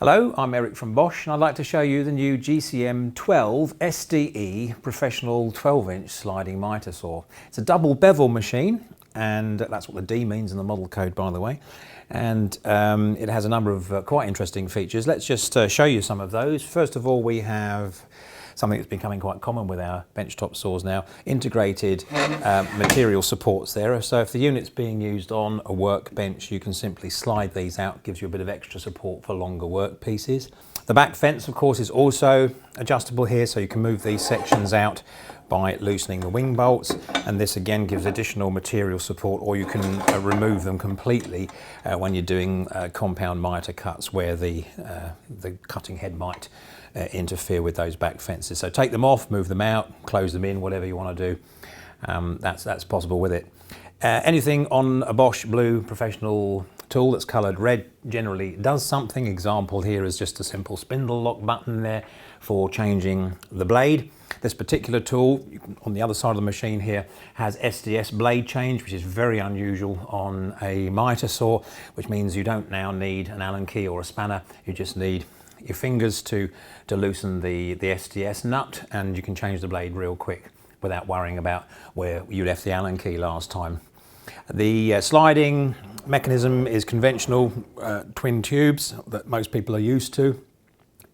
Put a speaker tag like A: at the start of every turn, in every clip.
A: Hello, I'm Eric from Bosch and I'd like to show you the new GCM12SDE professional 12-inch sliding mitre saw. It's a double bevel machine, and that's what the D means in the model code, by the way. And it has a number of quite interesting features. Let's just show you some of those. First of all, we have something that's becoming quite common with our benchtop saws now, integrated material supports there. So if the unit's being used on a workbench, you can simply slide these out, gives you a bit of extra support for longer work pieces. The back fence, of course, is also adjustable here, so you can move these sections out by loosening the wing bolts, and this again gives additional material support, or you can remove them completely when you're doing compound mitre cuts where the cutting head might interfere with those back fences. So take them off, move them out, close them in, whatever you want to do. That's possible with it. Anything on a Bosch blue professional tool that's coloured red generally does something. Example here is just a simple spindle lock button there for changing the blade. This particular tool on the other side of the machine here has SDS blade change, which is very unusual on a mitre saw, which means you don't now need an Allen key or a spanner. You just need your fingers to loosen the SDS nut, and you can change the blade real quick without worrying about where you left the Allen key last time. The sliding mechanism is conventional twin tubes that most people are used to,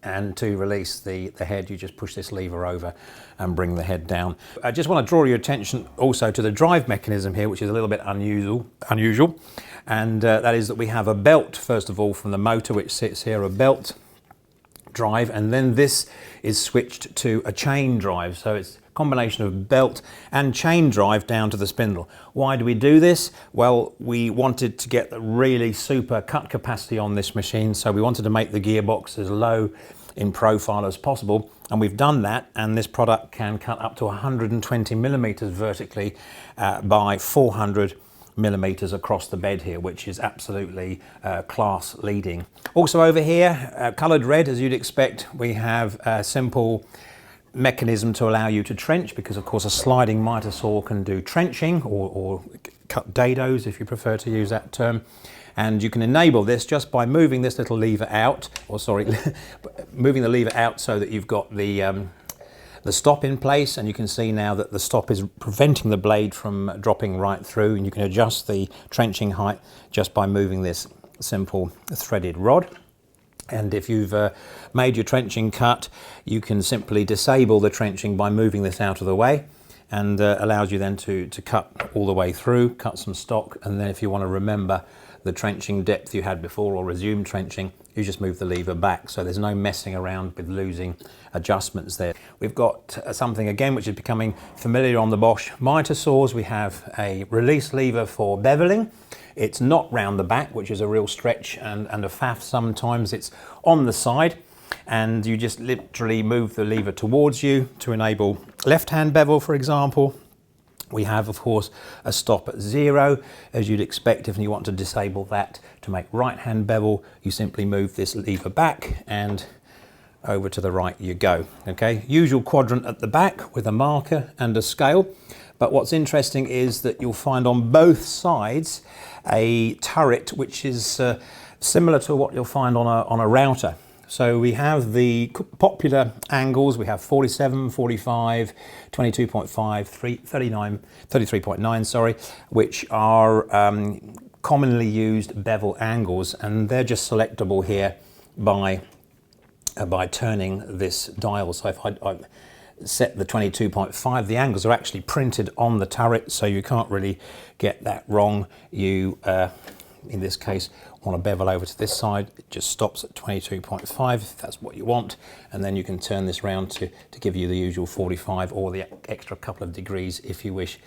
A: and to release the head you just push this lever over and bring the head down. I just want to draw your attention also to the drive mechanism here, which is a little bit unusual, and that is that we have a belt first of all from the motor which sits here, a belt drive, and then this is switched to a chain drive, so it's a combination of belt and chain drive down to the spindle. Why do we do this? Well, we wanted to get the really super cut capacity on this machine, so we wanted to make the gearbox as low in profile as possible, and we've done that, and this product can cut up to 120 millimeters vertically by 400 millimeters across the bed here, which is absolutely class leading. Also over here, coloured red as you'd expect, we have a simple mechanism to allow you to trench, because of course a sliding mitre saw can do trenching or cut dados if you prefer to use that term. And you can enable this just by moving this little lever out, moving the lever out so that you've got the stop in place, and you can see now that the stop is preventing the blade from dropping right through, and you can adjust the trenching height just by moving this simple threaded rod. And if you've made your trenching cut, you can simply disable the trenching by moving this out of the way, and allows you then to cut all the way through, cut some stock, and then if you want to remember the trenching depth you had before or resume trenching, you just move the lever back, so there's no messing around with losing adjustments there. We've got something again which is becoming familiar on the Bosch mitre saws. We have a release lever for bevelling. It's not round the back, which is a real stretch and a faff sometimes. It's on the side, and you just literally move the lever towards you to enable left-hand bevel, for example. We have, of course, a stop at 0, as you'd expect if you want to disable that. To make right-hand bevel, you simply move this lever back and over to the right you go. Okay, usual quadrant at the back with a marker and a scale. But what's interesting is that you'll find on both sides a turret which is similar to what you'll find on a router. So we have the popular angles. We have 47, 45, 22.5, 39, 33.9, sorry, which are commonly used bevel angles, and they're just selectable here by turning this dial. So if I set the 22.5, the angles are actually printed on the turret, so you can't really get that wrong. You in this case want to bevel over to this side, it just stops at 22.5 if that's what you want, and then you can turn this round to give you the usual 45, or the extra couple of degrees if you wish,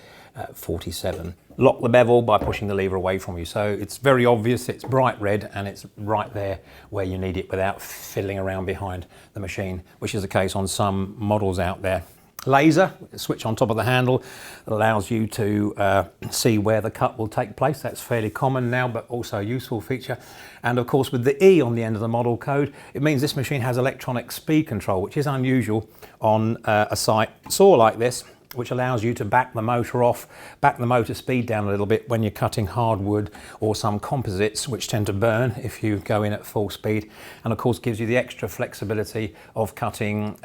A: 47. Lock the bevel by pushing the lever away from you, so it's very obvious, it's bright red and it's right there where you need it without fiddling around behind the machine, which is the case on some models out there. Laser, switch on top of the handle, allows you to see where the cut will take place. That's fairly common now, but also a useful feature. And of course, with the E on the end of the model code, it means this machine has electronic speed control, which is unusual on a saw like this. which allows you to back the motor off, back the motor speed down a little bit when you're cutting hardwood or some composites which tend to burn if you go in at full speed, and of course gives you the extra flexibility of cutting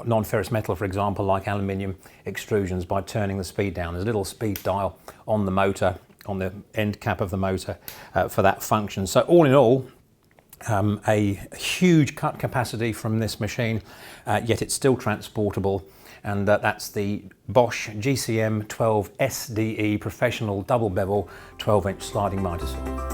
A: non-ferrous metal, for example, like aluminium extrusions, by turning the speed down. There's a little speed dial on the motor, on the end cap of the motor for that function. So all in all, a huge cut capacity from this machine, yet it's still transportable, and that's the Bosch GCM12SDE professional double bevel 12-inch sliding miter saw.